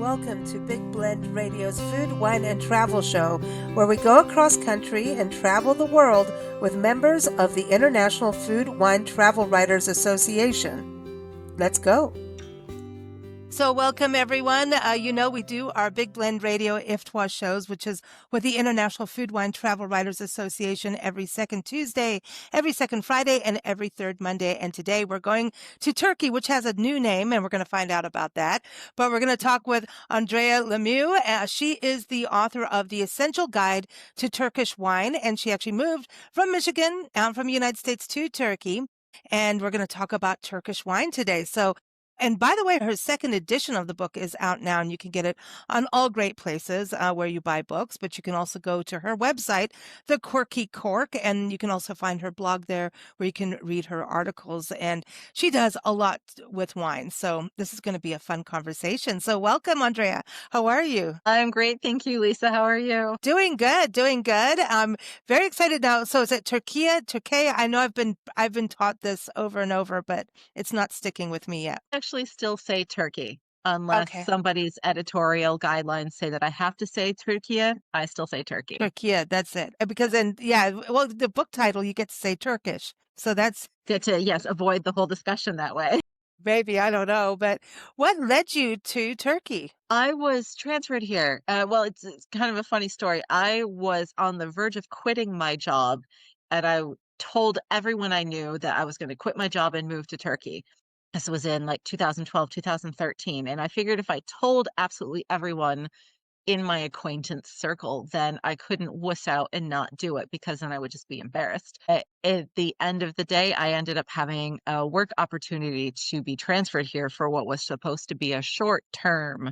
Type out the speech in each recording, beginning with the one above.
Welcome to Big Blend Radio's Food, Wine, and Travel Show, where we go across country and travel the world with members of the International Food, Wine, Travel Writers Association. Let's go. So welcome, everyone. We do our Big Blend Radio IFWTWA shows, which is with the International Food, Wine, Travel Writers Association every second Tuesday, every second Friday, and every third Monday. And today we're going to Turkey, which has a new name, and we're going to find out about that. But we're going to talk with Andrea Lemieux. She is the author of The Essential Guide to Turkish Wine, and she actually moved from Michigan, from the United States to Turkey. And we're going to talk about Turkish wine today. And by the way, her second edition of the book is out now, and you can get it on all great places where you buy books. But you can also go to her website, The Quirky Cork, and you can also find her blog there where you can read her articles. And she does a lot with wine. So this is going to be a fun conversation. So welcome, Andrea. How are you? I'm great. Thank you, Lisa. How are you? Doing good, doing good. I'm very excited now. So is it Turkey? I know I've been taught this over and over, but it's not sticking with me yet. I actually still say Turkey, unless Okay. somebody's editorial guidelines say that I have to say Turkey. I still say Turkey. Turkey, that's it. Because then, well, the book title, you get to say Turkish. So that's Yes, avoid the whole discussion that way. maybe, I don't know. But what led you to Turkey? I was transferred here. It's kind of a funny story. I was on the verge of quitting my job, and I told everyone I knew that I was going to quit my job and move to Turkey. This was in like 2012, 2013. And I figured if I told absolutely everyone in my acquaintance circle, then I couldn't wuss out and not do it because then I would just be embarrassed. At the end of the day, I ended up having a work opportunity to be transferred here for what was supposed to be a short-term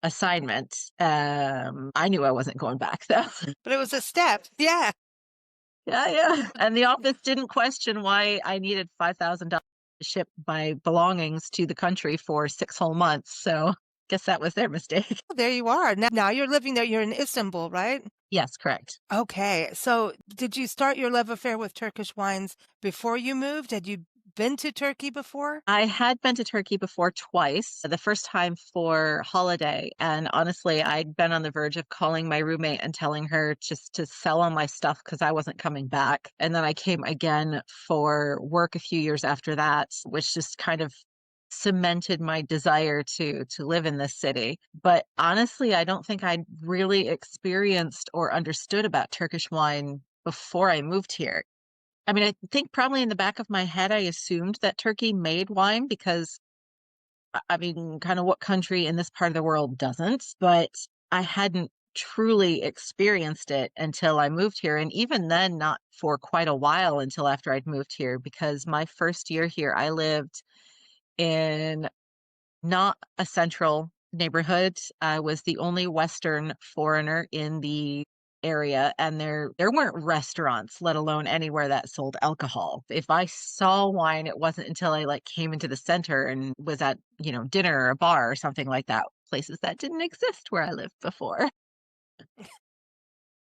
assignment. I knew I wasn't going back though. But it was a step. Yeah. Yeah. And the office didn't question why I needed $5,000 to ship my belongings to the country for 6 whole months. So guess that was their mistake. There you are. Now you're living there. You're in Istanbul, right? Yes, correct. Okay. So did you start your love affair with Turkish wines before you moved? Had you been to Turkey before? I had been to Turkey before twice, the first time for holiday. And honestly, I'd been on the verge of calling my roommate and telling her just to sell all my stuff because I wasn't coming back. And then I came again for work a few years after that, which just kind of cemented my desire to live in this city. But honestly, I don't think I'd really experienced or understood about Turkish wine before I moved here. I mean, I think probably in the back of my head, I assumed that Turkey made wine because, I mean, kind of what country in this part of the world doesn't, but I hadn't truly experienced it until I moved here. And even then, not for quite a while until after I'd moved here, because my first year here, I lived in not a central neighborhood. I was the only Western foreigner in the area, and there weren't restaurants, let alone anywhere that sold alcohol. If I saw wine, it wasn't until I like came into the center and was at, dinner or a bar or something like that, places that didn't exist where I lived before.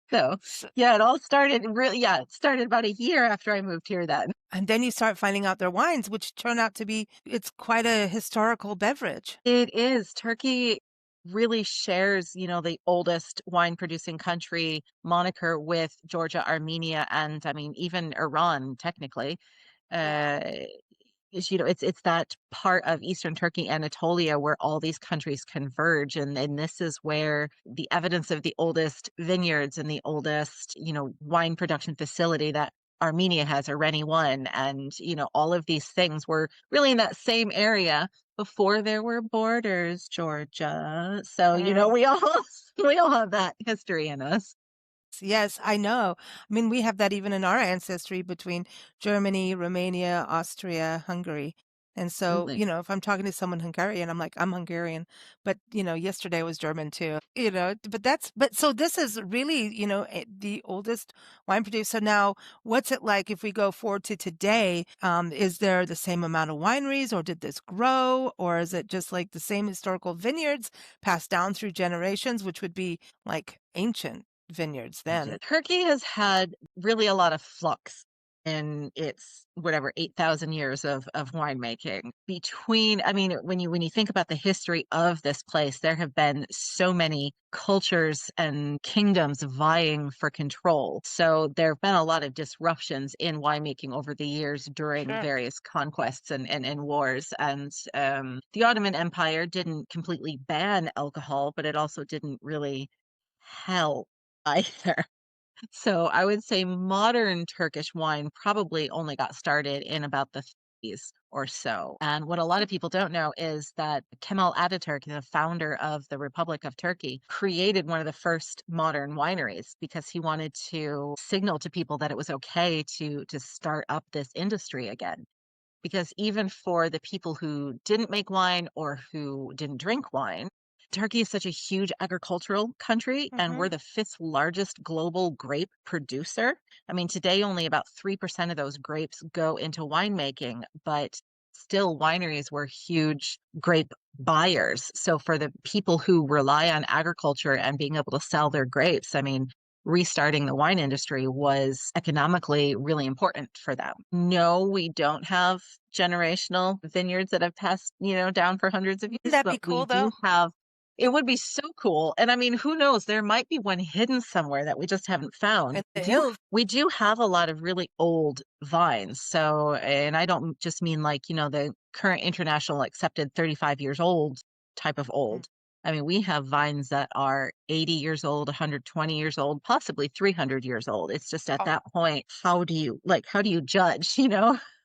So, yeah, it started about a year after I moved here then. And then you start finding out their wines, which turn out to be, it's quite a historical beverage. It is. Turkey really shares, the oldest wine producing country moniker with Georgia, Armenia, and I mean, even Iran, technically. Uh, it's that part of Eastern Turkey, Anatolia, where all these countries converge. And this is where the evidence of the oldest vineyards and the oldest, wine production facility that Armenia has, Areni One, and all of these things were really in that same area before there were borders, Georgia. So, we all we all have that history in us. Yes, I know. I mean, we have that even in our ancestry between Germany, Romania, Austria, Hungary. And so, Absolutely. if I'm talking to someone Hungarian, I'm like, I'm Hungarian. But, yesterday was German too, but so this is really, the oldest wine producer. Now, what's it like if we go forward to today? Is there the same amount of wineries, or did this grow? Or is it just like the same historical vineyards passed down through generations, which would be like ancient vineyards then? Turkey has had really a lot of flux in its whatever 8,000 years of winemaking. I mean, when you think about the history of this place, there have been so many cultures and kingdoms vying for control. So there have been a lot of disruptions in winemaking over the years during Sure. various conquests and wars. And the Ottoman Empire didn't completely ban alcohol, but it also didn't really help either. So I would say modern Turkish wine probably only got started in about the 30s or so. And what a lot of people don't know is that Kemal Ataturk, the founder of the Republic of Turkey, created one of the first modern wineries because he wanted to signal to people that it was okay to start up this industry again. Because even for the people who didn't make wine or who didn't drink wine, Turkey is such a huge agricultural country, and Hmm. we're the fifth largest global grape producer. I mean, today only about 3% of those grapes go into winemaking, but still wineries were huge grape buyers. So for the people who rely on agriculture and being able to sell their grapes, I mean, restarting the wine industry was economically really important for them. No, we don't have generational vineyards that have passed, down for hundreds of Wouldn't years, that but be we cool do though? have it would be so cool. And I mean, who knows? There might be one hidden somewhere that we just haven't found. In the hills. We do have a lot of really old vines. So, and I don't just mean like, the current international accepted 35 years old type of Mm. old. I mean, we have vines that are 80 years old, 120 years old, possibly 300 years old. It's just at Oh, that point, how do you judge,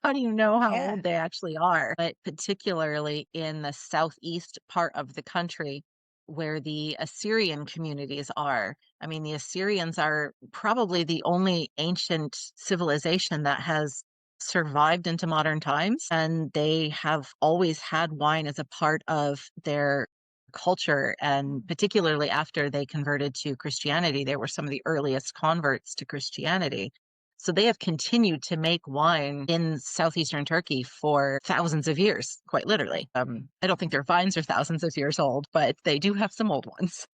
How do you know how yeah. old they actually are? But particularly in the southeast part of the country, where the Assyrian communities are. I mean, the Assyrians are probably the only ancient civilization that has survived into modern times, and they have always had wine as a part of their culture. And Mm. particularly after they converted to Christianity, they were some of the earliest converts to Christianity. So they have continued to make wine in southeastern Turkey for thousands of years, quite literally. I don't think their vines are thousands of years old, but they do have some old ones.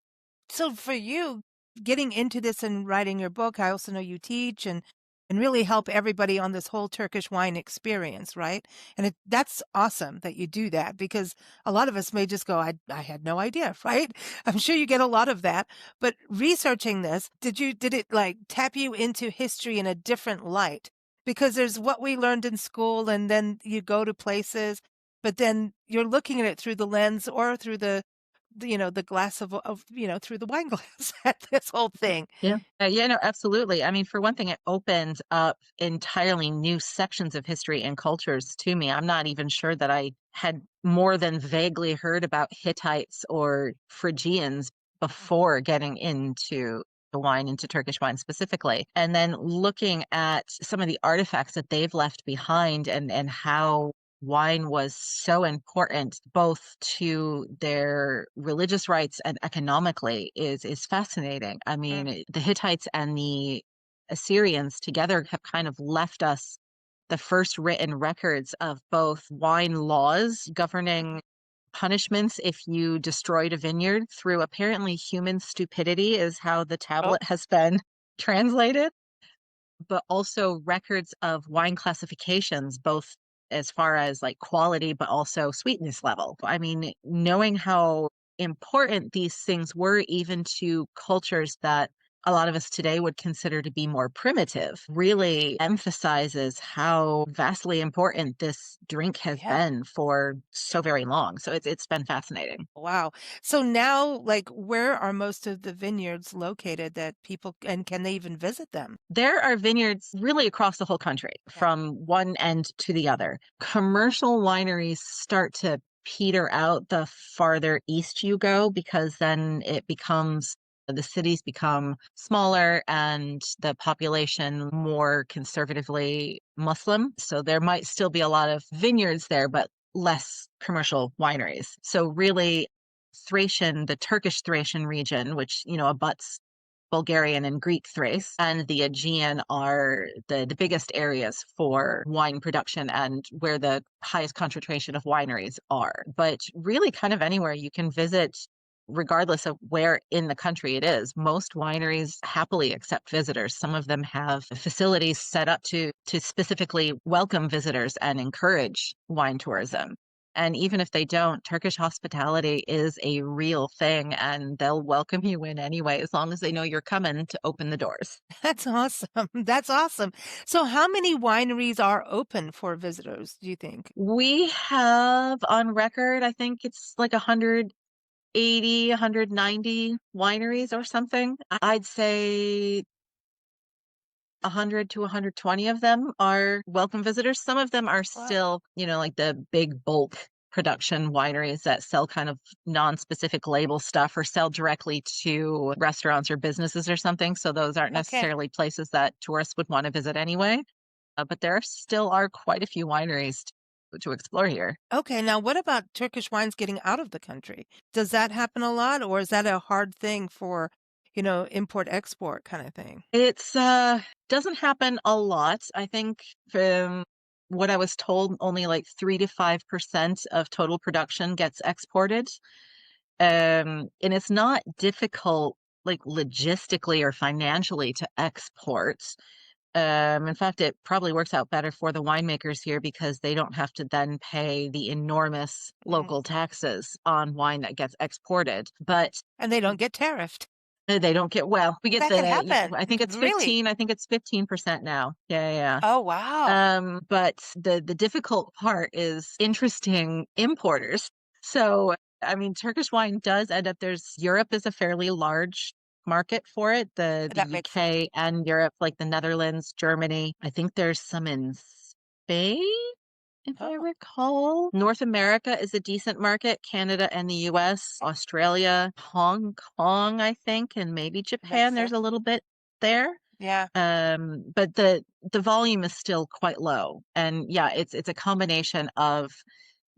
So for you, getting into this and writing your book, I also know you teach and really help everybody on this whole Turkish wine experience, right? And that's awesome that you do that because a lot of us may just go, I had no idea, right? I'm sure you get a lot of that. But researching this, did it like tap you into history in a different light? Because there's what we learned in school and then you go to places, but then you're looking at it through the lens or through the glass of through the wine glass at this whole thing. Yeah. Yeah, no, absolutely. I mean, for one thing, it opened up entirely new sections of history and cultures to me. I'm not even sure that I had more than vaguely heard about Hittites or Phrygians before getting into the wine, into Turkish wine specifically. And then looking at some of the artifacts that they've left behind and how wine was so important both to their religious rights and economically is fascinating. I Mm. mean, the Hittites and the Assyrians together have kind of left us the first written records of both wine laws governing punishments if you destroyed a vineyard through apparently human stupidity is how the Oh, tablet has been translated, but also records of wine classifications, both as far as like quality, but also sweetness level. I mean, knowing how important these things were even to cultures that a lot of us today would consider to be more primitive really emphasizes how vastly important this drink has yeah. been for so very long. So it's been fascinating. Wow. So now, like, where are most of the vineyards located that people and can they even visit them? There are vineyards really across the whole country, Okay. from one end to the other. Commercial wineries start to peter out the farther east you go because then the cities become smaller and the population more conservatively Muslim. So there might still be a lot of vineyards there, but less commercial wineries. So really, the Turkish Thracian region, which, abuts Bulgarian and Greek Thrace, and the Aegean are the biggest areas for wine production and where the highest concentration of wineries are. But really, kind of anywhere you can visit regardless of where in the country it is. Most wineries happily accept visitors. Some of them have facilities set up to specifically welcome visitors and encourage wine tourism. And even if they don't, Turkish hospitality is a real thing and they'll welcome you in anyway, as long as they know you're coming to open the doors. That's awesome. That's awesome. So how many wineries are open for visitors, do you think? We have on record, I think it's like 180, 190 wineries or something. I'd say 100 to 120 of them are welcome visitors. Some of them are Wow. still, like the big bulk production wineries that sell kind of non-specific label stuff or sell directly to restaurants or businesses or something. So those aren't Okay. necessarily places that tourists would want to visit anyway. But there still are quite a few wineries to explore here. Okay. Now, what about Turkish wines getting out of the country? Does that happen a lot, or is that a hard thing for, import export kind of thing? It's doesn't happen a lot. I think from what I was told, only like 3 to 5% of total production gets exported. And it's not difficult, like logistically or financially, to export. In fact, it probably works out better for the winemakers here because they don't have to then pay the enormous Mm. local taxes on wine that gets exported. But And they don't get tariffed. they don't get, well, we get That could happen. I think it's Really? 15, I think it's 15% now. Yeah, yeah. Oh, wow. But the difficult part is interesting importers. So, I mean, Turkish wine does end up, Europe is a fairly large market for it. The That makes sense. UK and Europe, like the Netherlands, Germany. I think there's some in Spain, if I Oh, recall. North America is a decent market, Canada and the US, Australia, Hong Kong, I think, and maybe makes Japan. There's a sense. little bit there. Yeah. But the volume is still quite low. And yeah, it's a combination of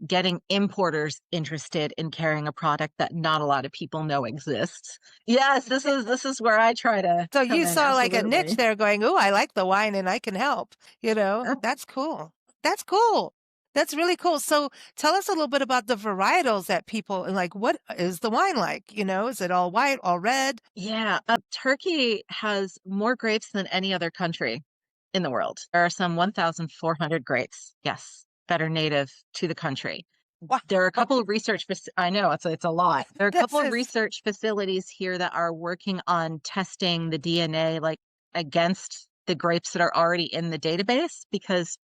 getting importers interested in carrying a product that not a lot of people know exists. Yes, this is where I try to So come you in, saw like a niche absolutely. there going, "Oh, I like the wine and I can help." That's cool. That's cool. That's really cool. So tell us a little bit about the varietals that people like. What is the wine like? Is it all white, all red? Yeah, Turkey has more grapes than any other country in the world. There are some 1,400 grapes, yes, that are native to the country. Wow. There are a couple of I know it's a lot. There are a couple This of is research facilities here that are working on testing the DNA, like against the grapes that are already in the database, because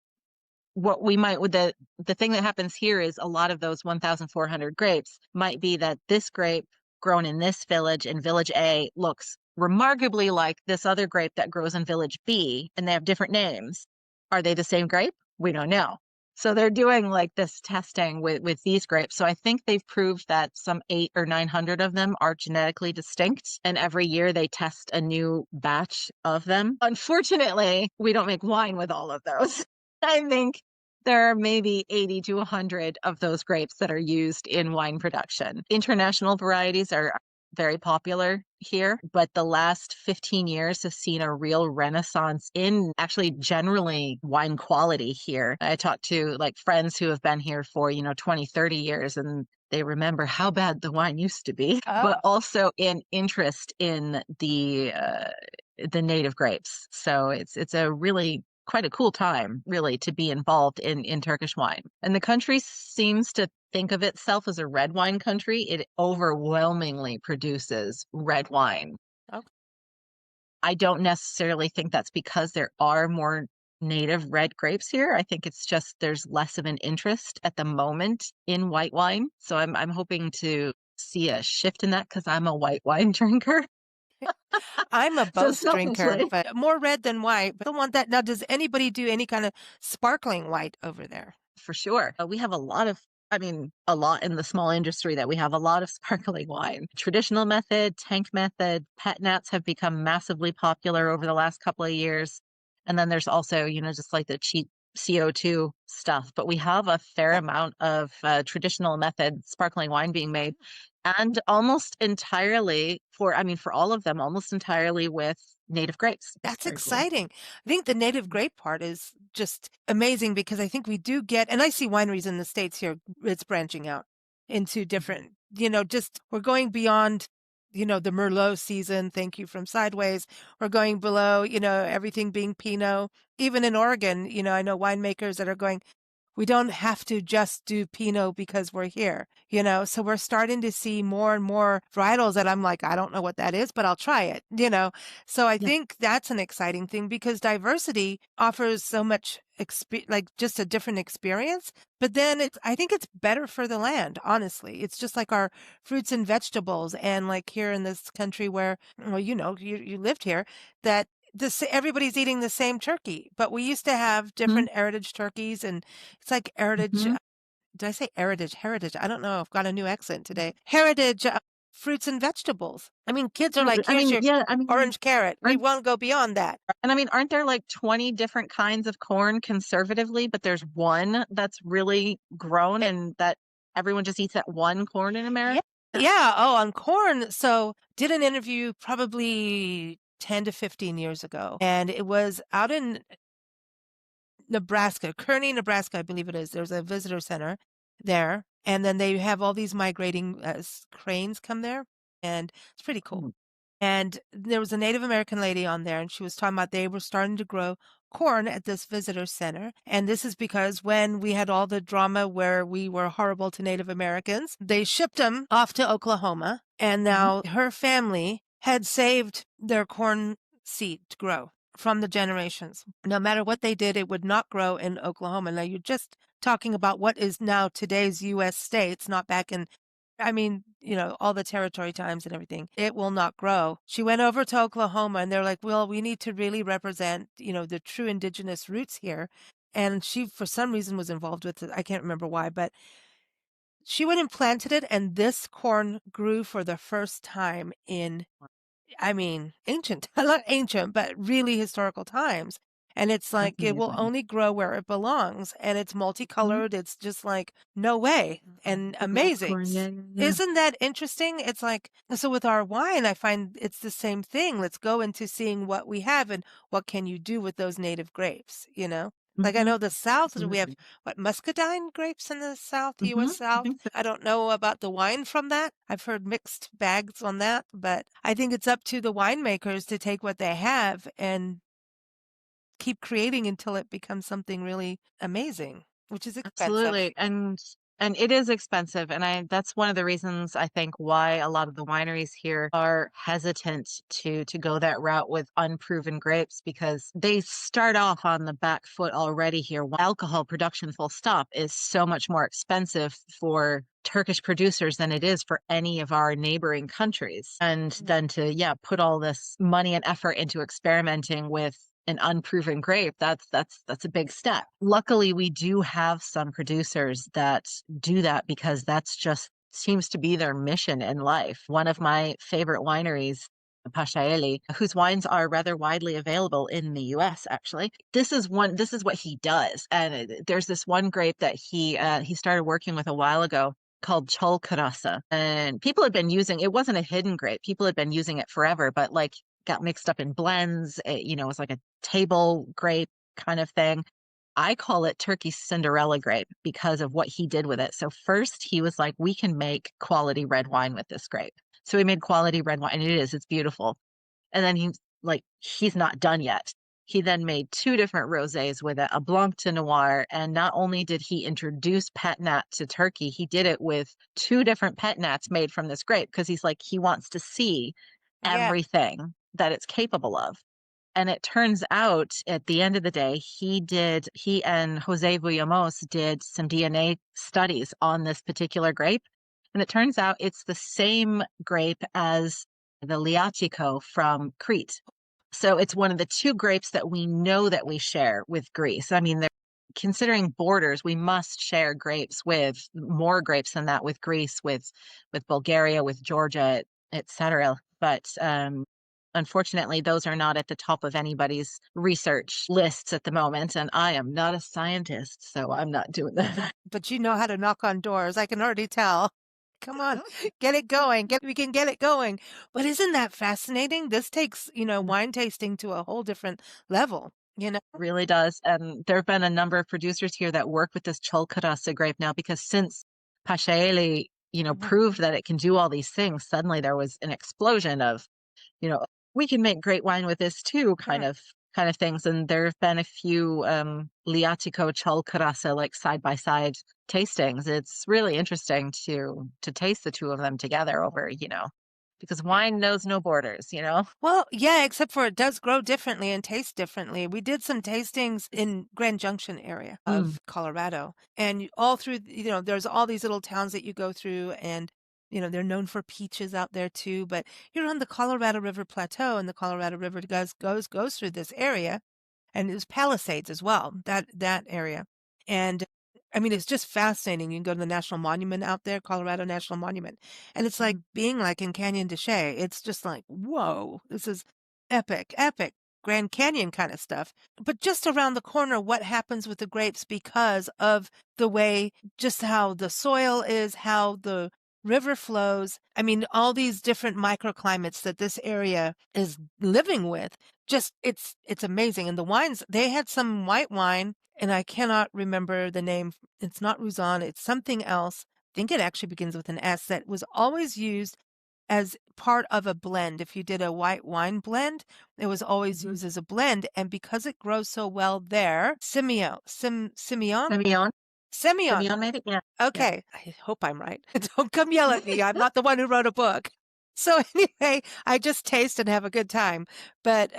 what we might with the thing that happens here is a lot of those 1,400 grapes might be that this grape grown in this village in village A looks remarkably like this other grape that grows in village B, and they have different names. Are they the same grape? We don't know. So they're doing like this testing with these grapes. So I think they've proved that some 800 or 900 of them are genetically distinct, and every year they test a new batch of them. Unfortunately, we don't make wine with all of those. I think there are maybe 80 to 100 of those grapes that are used in wine production. International varieties are very popular here, but the last 15 years have seen a real renaissance in actually generally wine quality here. I talked to like friends who have been here for, 20, 30 years, and they remember how bad the wine used to be, but oh, also in interest in the native grapes. So it's a really quite a cool time, really, to be involved in Turkish wine. And the country seems to think of itself as a red wine country. It overwhelmingly produces red wine. okay. I don't necessarily think that's because there are more native red grapes here. I think it's just there's less of an interest at the moment in white wine. So I'm hoping to see a shift in that because I'm a white wine drinker. I'm a So both drinker, selfishly, but more red than white. But I don't want that. Now, does anybody do any kind of sparkling white over there? for sure. We have a lot in the small industry that we have a lot of sparkling wine. Traditional method, tank method, pet nats have become massively popular over the last couple of years. And then there's also, just like the cheap CO2 stuff. But we have a fair Yeah. amount of traditional method sparkling wine being made, and almost entirely for all of them, almost entirely with native grapes. It's That's very cool. exciting. I think the native grape part is just amazing because I think we do get, and I see wineries in the States here, it's branching out into Mhm. different just we're going beyond, the Merlot season. Thank you from Sideways. We're going below, everything being Pinot. Even in Oregon, I know winemakers that are going, we don't have to just do Pinot because we're here, So we're starting to see more and more varietals that I'm like, I don't know what that is, but I'll try it. So I Yeah. think that's an exciting thing because diversity offers so much like just a different experience. But then I think it's better for the land, honestly. It's just like our fruits and vegetables. And like here in this country where, well, you lived here, that everybody's eating the same turkey, but we used to have Mhm. different heritage turkeys, and it's like heritage. Mhm. Did I say heritage? Heritage. I don't know. I've got a new accent today. Heritage fruits and vegetables. I mean, kids are like, I here's mean, your yeah, I mean, orange carrot. We aren't won't go beyond that. and I mean, aren't there like 20 different kinds of corn conservatively, but there's one that's really grown and that everyone just eats that one corn in Yeah. America? Yeah. Oh, on corn. So did an interview probably 10 to 15 years ago, and it was out in Nebraska, Kearney, Nebraska, I believe it is. There's a visitor center there, and then they have all these migrating cranes come there, and it's pretty cool. Mm. And there was a Native American lady on there, and she was talking about they were starting to grow corn at this visitor center. And this is because when we had all the drama where we were horrible to Native Americans, they shipped them off to Oklahoma. And Mhm. now her family had saved their corn seed to grow from the generations. No matter what they did, it would not grow in Oklahoma. Now you're just talking about what is now today's U.S. states, not back in, I mean, all the territory times and everything. It will not grow. She went over to Oklahoma and they're like, well, we need to really represent, the true indigenous roots here. And she, for some reason, was involved with it. I can't remember why, but she went and planted it, and this corn grew for the first time in, I mean, ancient, not ancient, but really historical times. And it's That's like it will amazing. only grow where it belongs. And it's Mhm. multicolored. It's just like, no way. And The black amazing. corn, yeah, yeah, yeah. Isn't that interesting? It's like, so with our wine, I find it's the same thing. Let's go into seeing what we have and what can you do with those native grapes? Like I Mhm. know the South, we have Absolutely. what, muscadine grapes in the South, the U.S. I South. think so. I don't know about the wine from that. I've heard mixed bags on that, but I think it's up to the winemakers to take what they have and keep creating until it becomes something really amazing, which is expensive. Absolutely. And it is expensive. And that's one of the reasons I think why a lot of the wineries here are hesitant to go that route with unproven grapes because they start off on the back foot already here. Alcohol production full stop is so much more expensive for Turkish producers than it is for any of our neighboring countries. And then to, yeah, put all this money and effort into experimenting with an unproven grape, that's a big step. Luckily, we do have some producers that do that because that's just seems to be their mission in life. One of my favorite wineries, Pashaeli, whose wines are rather widely available in the US actually. This is what he does. And there's this one grape that he started working with a while ago called Chol Karasa. And people had been using it wasn't a hidden grape. People had been using it forever, but like got mixed up in blends. It was like a table grape kind of thing. I call it Turkey Cinderella grape because of what he did with it. So first he was like, we can make quality red wine with this grape. So he made quality red wine and it's beautiful. And then he's not done yet. He then made two different rosés with it, a Blanc de Noir. And not only did he introduce pet nat to Turkey, he did it with two different pet nats made from this grape because he's like, he wants to see Yeah. everything that it's capable of. And it turns out at the end of the day, he and Jose Villamos did some DNA studies on this particular grape. And it turns out it's the same grape as the Liachico from Crete. So it's one of the two grapes that we know that we share with Greece. I mean, considering borders, we must share grapes with more grapes than that with Greece, with Bulgaria, with Georgia, etc. But unfortunately, those are not at the top of anybody's research lists at the moment. And I am not a scientist, so I'm not doing that. But you know how to knock on doors. I can already tell. Come on, get it going. We can get it going. But isn't that fascinating? This takes, wine tasting to a whole different level. Really does. And there have been a number of producers here that work with this Cholkarasa grape now because since Pashaeli, proved that it can do all these things, suddenly there was an explosion of, we can make great wine with this too, kind of things. And there have been a few Liatico Chalcarasa, like side by side tastings. It's really interesting to taste the two of them together over, because wine knows no borders. Well, yeah, except for it does grow differently and taste differently. We did some tastings in Grand Junction area of Colorado, and all through, there's all these little towns that you go through, and they're known for peaches out there too. But you're on the Colorado River Plateau, and the Colorado River goes through this area, and there's Palisades as well, that area. And I mean, it's just fascinating. You can go to the National Monument out there, Colorado National Monument, and it's like being like in Canyon de Chelly. It's just like, whoa, this is epic, epic Grand Canyon kind of stuff. But just around the corner, what happens with the grapes because of the way, just how the soil is, how the river flows. I mean, all these different microclimates that this area is living with. Just it's amazing. And the wines, they had some white wine, and I cannot remember the name. It's not Rouzan, it's something else. I think it actually begins with an S, that was always used as part of a blend. If you did a white wine blend, it was always used as a blend. And because it grows so well there, Simeon? Semillon, maybe? Yeah. Okay. I hope I'm right. Don't come yell at me. I'm not the one who wrote a book. So anyway, I just taste and have a good time. But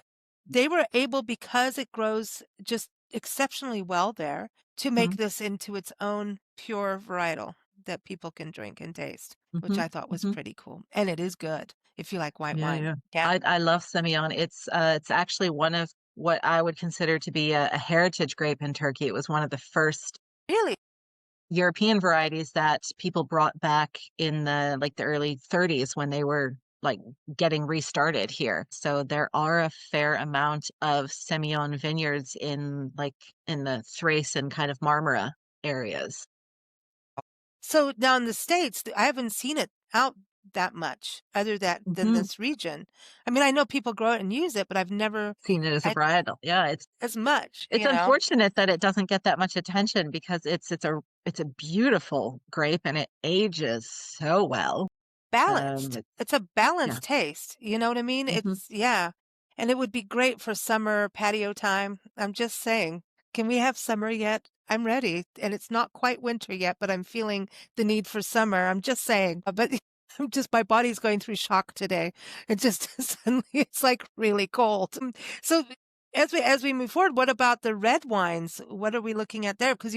they were able, because it grows just exceptionally well there, to make this into its own pure varietal that people can drink and taste, which I thought was pretty cool. And it is good if you like white wine. Yeah. I love Semillon. It's actually one of what I would consider to be a heritage grape in Turkey. It was one of the first Really? European varieties that people brought back in the early 30s when they were like getting restarted here. So there are a fair amount of Semillon vineyards in the Thrace and kind of Marmara areas. So down the States, I haven't seen it out that much other than this region. I mean, I know people grow it and use it, but I've never seen it as a varietal. Yeah, it's as much. It's unfortunate that it doesn't get that much attention because it's a beautiful grape and it ages so well. Balanced. It's a balanced taste. You know what I mean? Yeah. And it would be great for summer patio time. I'm just saying, can we have summer yet? I'm ready. And it's not quite winter yet, but I'm feeling the need for summer. I'm just saying. But my body's going through shock today. It just suddenly, it's like really cold. So as we move forward, what about the red wines? What are we looking at there? Because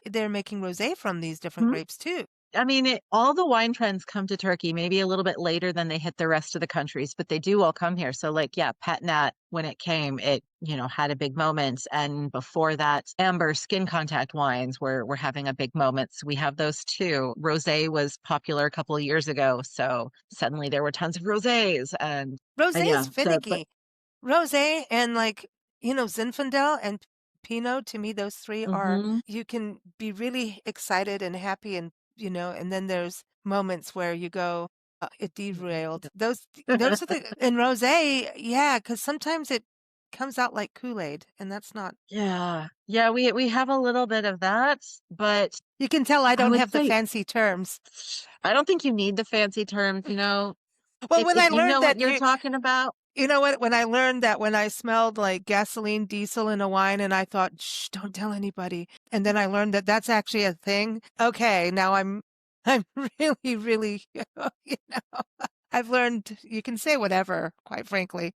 they're making rosé from these different grapes too. I mean, all the wine trends come to Turkey maybe a little bit later than they hit the rest of the countries, but they do all come here. So Pat Nat, when it came, it, had a big moment. And before that, amber skin contact wines were having a big moment. So we have those too. Rosé was popular a couple of years ago. So suddenly there were tons of rosés. And rosé is finicky. Rosé and Zinfandel and Pinot, to me, those three are, you can be really excited and happy and and then there's moments where you go, it derailed. Those are in rosé, yeah, because sometimes it comes out like Kool-Aid, and that's not. Yeah, we have a little bit of that, but you can tell I don't have the fancy terms. I don't think you need the fancy terms, Well, when I learned that what you're talking about. You know what? When I learned that, when I smelled like gasoline diesel in a wine, and I thought, shh, don't tell anybody. And then I learned that that's actually a thing. Okay, now I'm really, really, I've learned you can say whatever, quite frankly.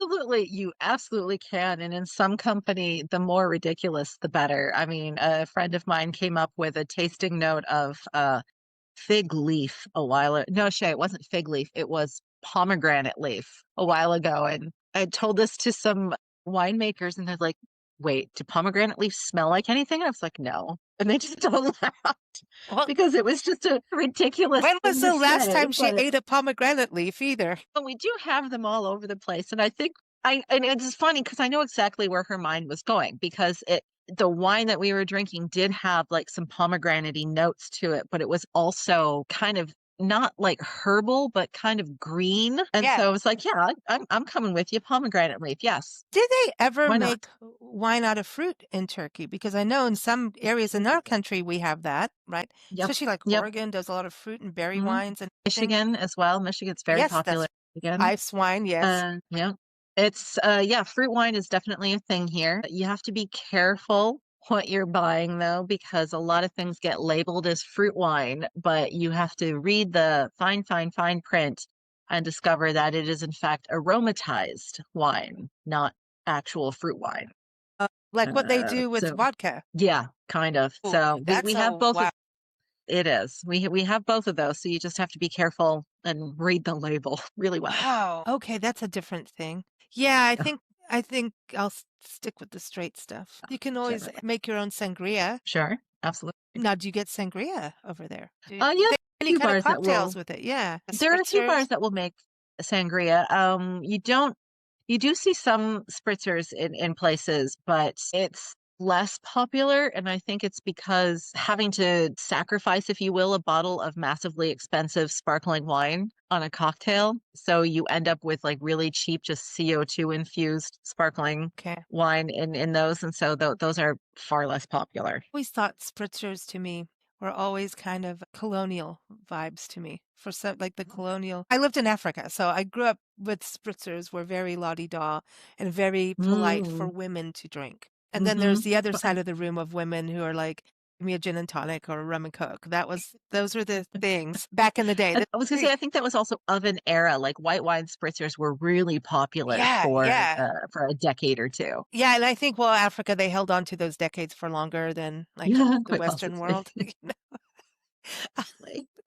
Absolutely, you absolutely can. And in some company, the more ridiculous, the better. I mean, a friend of mine came up with a tasting note of fig leaf a while ago. No, Shay, it wasn't fig leaf. It was pomegranate leaf a while ago. And I told this to some winemakers and they're like, wait, do pomegranate leaves smell like anything? And I was like, no. And they just all laughed because it was just a ridiculous. When was the last time she ate a pomegranate leaf either? But we do have them all over the place. And I think and it's funny because I know exactly where her mind was going because the wine that we were drinking did have like some pomegranate-y notes to it, but it was also kind of not like herbal, but kind of green. And Yeah. so it's like, yeah, I'm coming with you. Pomegranate leaf. Yes. Did they ever Why not? make wine out of fruit in Turkey? Because I know in some areas in our country we have that, right? Yep. Especially like Yep. Oregon does a lot of fruit and berry Hmm. wines and everything. Michigan as well. Michigan's very Yes, popular that's again. ice wine. Yes. Yeah. It's yeah, fruit wine is definitely a thing here. You have to be careful what you're buying though, because a lot of things get labeled as fruit wine, but you have to read the fine print and discover that it is in fact aromatized wine, not actual fruit wine. Like what they do with So vodka. yeah, kind of. Oh, So we that's have a both of wow. it is. We have both of those, so you just have to be careful and read the label really well. Wow. Okay, that's a different thing. Yeah, I think I'll stick with the straight stuff. You can always Generally. make your own sangria. Sure, absolutely. Now, do you get sangria over there? Yeah, They a any few kind of bars that cocktails will with it? Yeah, the there are a few bars spritzers. that will make sangria. You do see some spritzers in places, but it's less popular. And I think it's because having to sacrifice, if you will, a bottle of massively expensive sparkling wine on a cocktail. So you end up with like really cheap, just CO2 infused sparkling Okay. wine in those. And so those are far less popular. Always thought spritzers to me were always kind of colonial vibes to me. For some, like the colonial. I lived in Africa, so I grew up with spritzers were very la-di-da and very polite for Mm, women to drink. And then hmm. there's the other side of the room of women who are like, give me a gin and tonic or a rum and coke. Those were the things back in the day. I was gonna say, I think that was also of an era. Like white wine spritzers were really popular Yeah, yeah. for a decade or two. Yeah, and I think, well, Africa, they held on to those decades for longer than like Yeah, the quite Western possibly. world.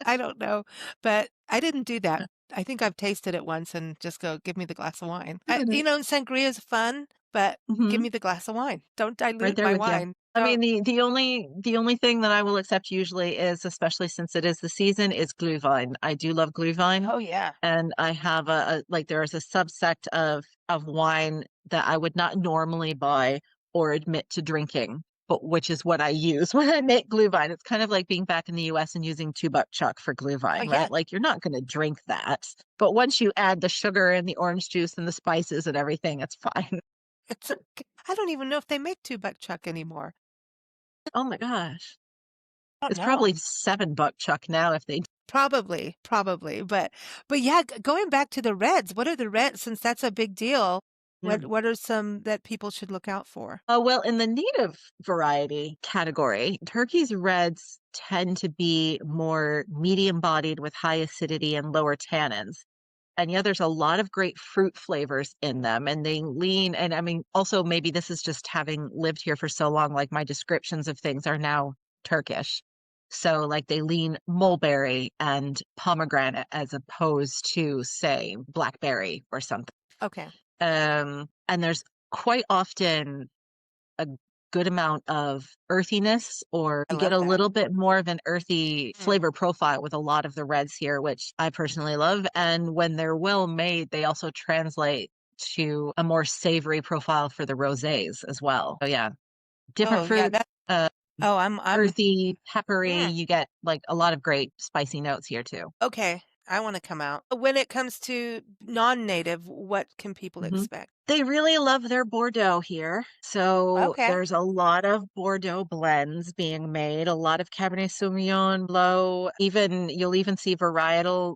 I don't know, but I didn't do that. Yeah. I think I've tasted it once and just go, give me the glass of wine. Give it Sangria is fun, but give hmm. me the glass of wine. Don't Right dilute there my with you. wine. I mean, Don't. the only thing that I will accept usually is, especially since it is the season, is Glühwein. I do love Glühwein, Oh, yeah. and I have a like there is a subsect of wine that I would not normally buy or admit to drinking, but which is what I use when I make Glühwein. It's kind of like being back in the US and using 2 buck chuck for Oh, Glühwein, yeah. right? Like you're not going to drink that, but once you add the sugar and the orange juice and the spices and everything, it's fine. It's okay. I don't even know if they make two-buck chuck anymore. Oh my gosh. I don't It's know. probably 7 buck chuck now if they. Probably. But yeah, going back to the reds, what are the reds? Since that's a big deal, Yeah. what are some that people should look out for? Well, in the native variety category, Turkey's reds tend to be more medium bodied with high acidity and lower tannins. And yeah, there's a lot of great fruit flavors in them. And they lean, and I mean, also maybe this is just having lived here for so long, like my descriptions of things are now Turkish. So, like, they lean mulberry and pomegranate as opposed to, say, blackberry or something. Okay. And there's quite often a good amount of earthiness, or I you get love a that. little bit more of an earthy Mm. flavor profile with a lot of the reds here, which I personally love. And when they're well made, they also translate to a more savory profile for the rosés as well. So yeah, different Oh, yeah, fruit, that uh, oh, I'm earthy, peppery. mm, You get like a lot of great spicy notes here too. okay. I want to come out. When it comes to non-native, what can people Mhm. expect? They really love their Bordeaux here. So Okay. there's a lot of Bordeaux blends being made, a lot of Cabernet Sauvignon, Blow, even you'll even see varietal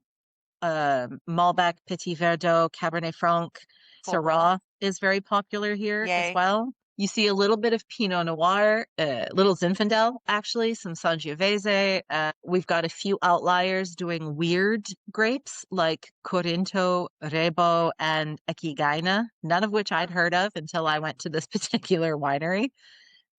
Malbec, Petit Verdot, Cabernet Franc, Cool. Syrah is very popular here as Yay. well. You see a little bit of Pinot Noir, little Zinfandel, actually, some Sangiovese. We've got a few outliers doing weird grapes like Corinto, Rebo, and Echigaina, none of which I'd heard of until I went to this particular winery.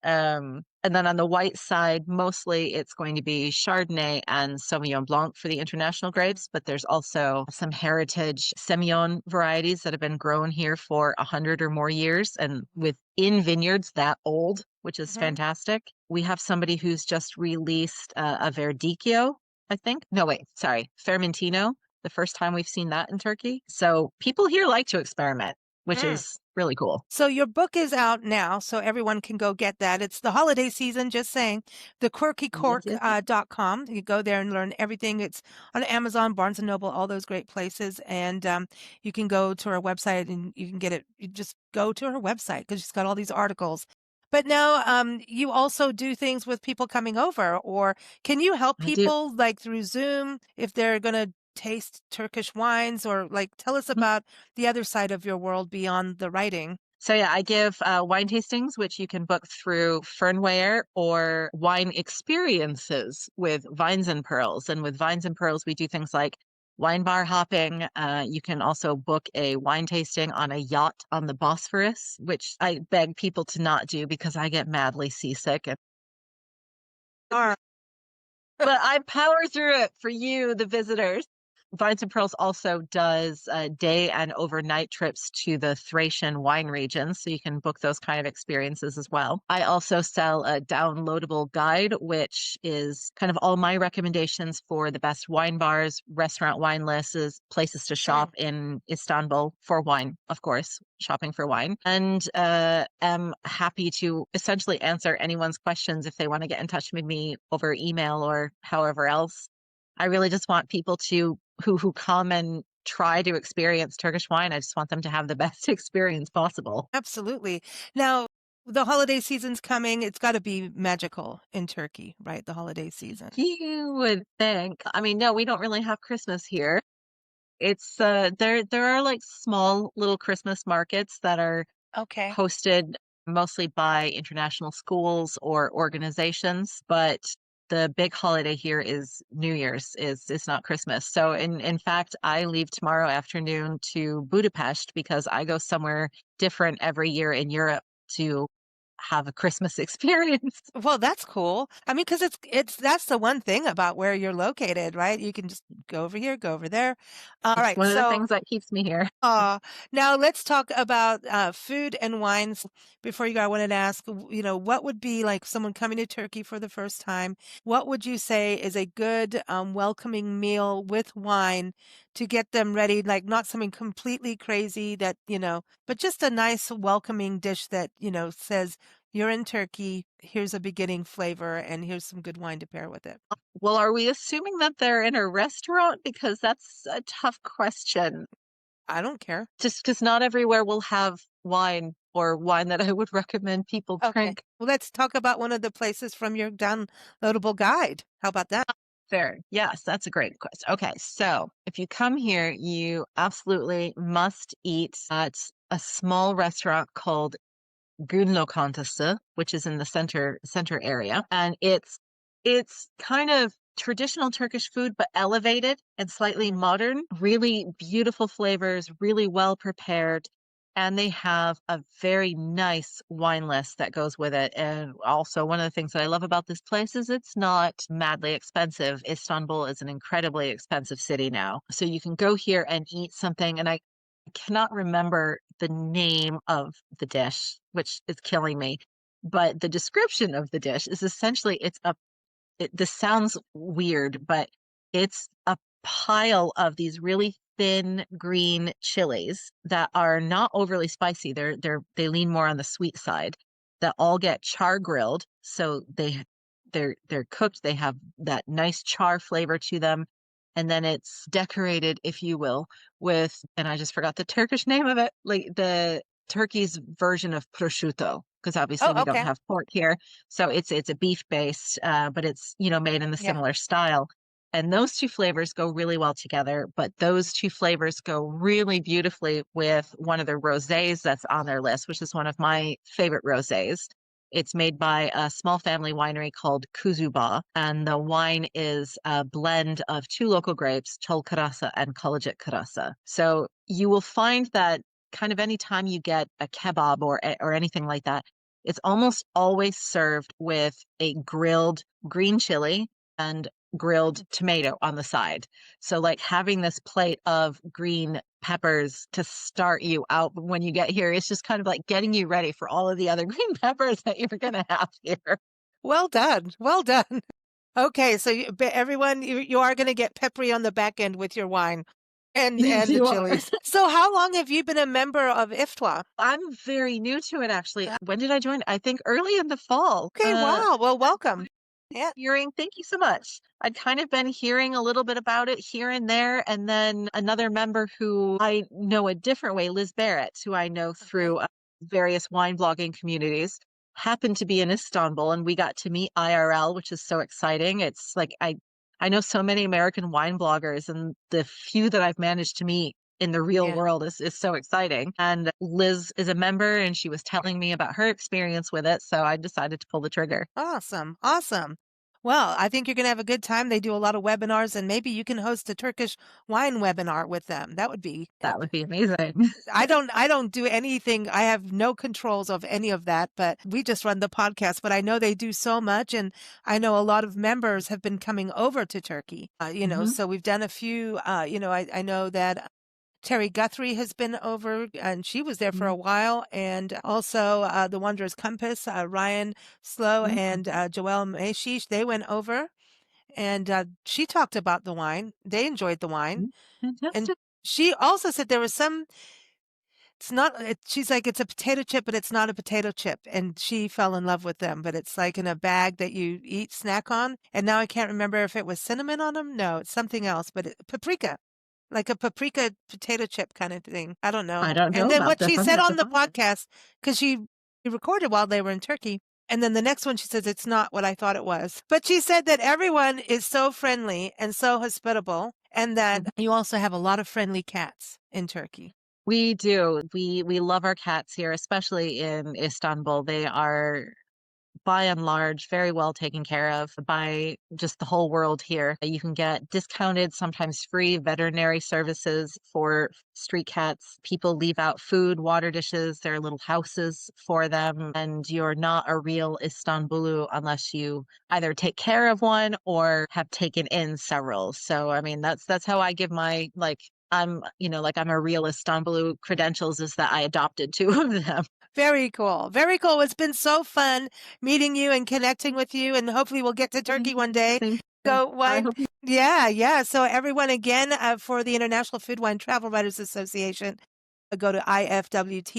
And then on the white side, mostly it's going to be Chardonnay and Sauvignon Blanc for the international grapes, but there's also some heritage Semillon varieties that have been grown here for 100 or more years and within vineyards that old, which is Hmm. fantastic. We have somebody who's just released a Verdicchio, I think. No, wait, sorry, Fermentino. The first time we've seen that in Turkey. So people here like to experiment. which Mm. is really cool. So your book is out now, so everyone can go get that. It's the holiday season, just saying. Yes, yes, yes. thequirkycork.com. You go there and learn everything. It's on Amazon, Barnes and Noble, all those great places. And you can go to her website and you can get it. You just go to her website because she's got all these articles. But now you also do things with people coming over, or can you help I do. people like through Zoom if they're going to taste Turkish wines, or like tell us about the other side of your world beyond the writing? So yeah, I give wine tastings, which you can book through Fernware, or wine experiences with Vines and Pearls. And with Vines and Pearls, we do things like wine bar hopping. You can also book a wine tasting on a yacht on the Bosphorus, which I beg people to not do because I get madly seasick. Or But I power through it for you, the visitors. Vines and Pearls also does day and overnight trips to the Thracian wine region, so you can book those kind of experiences as well. I also sell a downloadable guide, which is kind of all my recommendations for the best wine bars, restaurant wine lists, places to shop in Istanbul for wine, of course, shopping for wine. And am happy to essentially answer anyone's questions if they want to get in touch with me over email or however else. I really just want people to who come and try to experience Turkish wine. I just want them to have the best experience possible. absolutely. Now, the holiday season's coming. It's got to be magical in Turkey, right? The holiday season. You would think. I mean, no, we don't really have Christmas here. It's there are like small little Christmas markets that are Okay. hosted mostly by international schools or organizations, but the big holiday here is New Year's, is it's not Christmas. So in fact, I leave tomorrow afternoon to Budapest because I go somewhere different every year in Europe to have a Christmas experience. Well, that's cool. I mean, because it's that's the one thing about where you're located, right? You can just go over here, go over there. All It's right. one of the So things that keeps me here. now let's talk about food and wines. Before you go, I wanted to ask, what would be like someone coming to Turkey for the first time? What would you say is a good welcoming meal with wine to get them ready? Like not something completely crazy that, but just a nice welcoming dish that, says you're in Turkey, here's a beginning flavor, and here's some good wine to pair with it. Well, are we assuming that they're in a restaurant? Because that's a tough question. I don't care. Just because not everywhere will have wine or wine that I would recommend people Okay. drink. Well, let's talk about one of the places from your downloadable guide. How about that? Fair. Yes, that's a great question. Okay, so if you come here, you absolutely must eat at a small restaurant called Günlokantası, which is in the center area, and it's kind of traditional Turkish food, but elevated and slightly modern. Really beautiful flavors, really well prepared. And they have a very nice wine list that goes with it. And also, one of the things that I love about this place is it's not madly expensive. Istanbul is an incredibly expensive city now. So you can go here and eat something. And I cannot remember the name of the dish, which is killing me. But the description of the dish is essentially this sounds weird, but it's a pile of these really thin green chilies that are not overly spicy. They lean more on the sweet side, that all get char grilled. So they're cooked. They have that nice char flavor to them. And then it's decorated, if you will, with, and I just forgot the Turkish name of it, like the Turkey's version of prosciutto, because obviously Oh, we don't okay. have pork here. So it's a beef based, but it's, made in the Yeah. similar style. And those two flavors go really well together, but those two flavors go really beautifully with one of the rosés that's on their list, which is one of my favorite rosés. It's made by a small family winery called Kuzuba, and the wine is a blend of two local grapes, Çol Karası and Kalajit Karası. So you will find that kind of anytime you get a kebab or anything like that, it's almost always served with a grilled green chili and grilled tomato on the side. So like having this plate of green peppers to start you out when you get here, it's just kind of like getting you ready for all of the other green peppers that you're going to have here. Well done. Well done. Okay, so everyone, you are going to get peppery on the back end with your wine. And the You are. chilies. So how long have you been a member of IFWTWA? I'm very new to it, actually. When did I join? I think early in the fall. Okay, wow. Well, welcome. Yeah. Thank you so much. I'd kind of been hearing a little bit about it here and there. And then another member who I know a different way, Liz Barrett, who I know through various wine blogging communities, happened to be in Istanbul, and we got to meet IRL, which is so exciting. It's like I know so many American wine bloggers, and the few that I've managed to meet in the real Yeah. world is so exciting. And Liz is a member, and she was telling me about her experience with it. So I decided to pull the trigger. Awesome. Awesome. Well, I think you're going to have a good time. They do a lot of webinars, and maybe you can host a Turkish wine webinar with them. That would be That would be amazing. I don't do anything. I have no controls of any of that, but we just run the podcast, but I know they do so much, and I know a lot of members have been coming over to Turkey. Mhm. So we've done a few I know that Terry Guthrie has been over, and she was there for a Mhm. while. And also the Wanderer's Compass, Ryan Slow Mhm. and Joelle Meshish, they went over. And she talked about the wine. They enjoyed the wine. Mhm. And Fantastic. she also said there was it's not, she's like, it's a potato chip, but it's not a potato chip. And she fell in love with them, but it's like in a bag that you eat, snack on. And now I can't remember if it was cinnamon on them. No, it's something else, but paprika. Like a paprika potato chip kind of thing. I don't know. I don't And know then about what this. she I'm gonna said have on to the find it. podcast, because she recorded while they were in Turkey. And then the next one, she says, it's not what I thought it was. But she said that everyone is so friendly and so hospitable, and that Mhm. you also have a lot of friendly cats in Turkey. We do. We love our cats here, especially in Istanbul. They are by and large, very well taken care of by just the whole world here. You can get discounted, sometimes free veterinary services for street cats. People leave out food, water dishes, their little houses for them, and you're not a real Istanbulu unless you either take care of one or have taken in several. So, I mean, that's how I give my I'm a real Istanbulu credentials is that I adopted two of them. Very cool. Very cool. It's been so fun meeting you and connecting with you. And hopefully we'll get to Turkey one day. Same here. Go I wine. hope you Yeah, yeah. So everyone again, for the International Food Wine Travel Writers Association, go to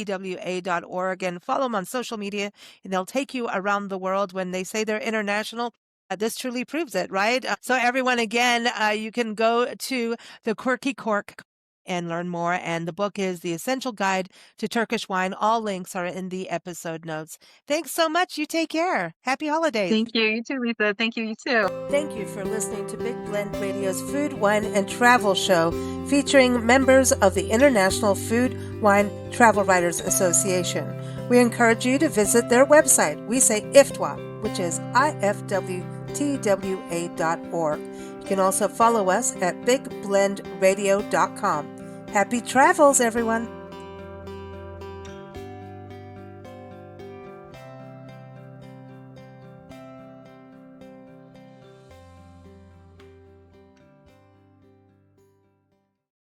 IFWTWA.org and follow them on social media, and they'll take you around the world. When they say they're international, this truly proves it, right? So everyone again, you can go to the Quirky Cork and learn more. And the book is The Essential Guide to Turkish Wine. All links are in the episode notes. Thanks so much. You take care. Happy holidays. Thank you. You too, Lisa. Thank you. You too. Thank you for listening to Big Blend Radio's Food, Wine, and Travel Show, featuring members of the International Food, Wine, Travel Writers Association. We encourage you to visit their website. We say IFWTWA, which is IFWTWA.org. You can also follow us at bigblendradio.com. Happy travels, everyone!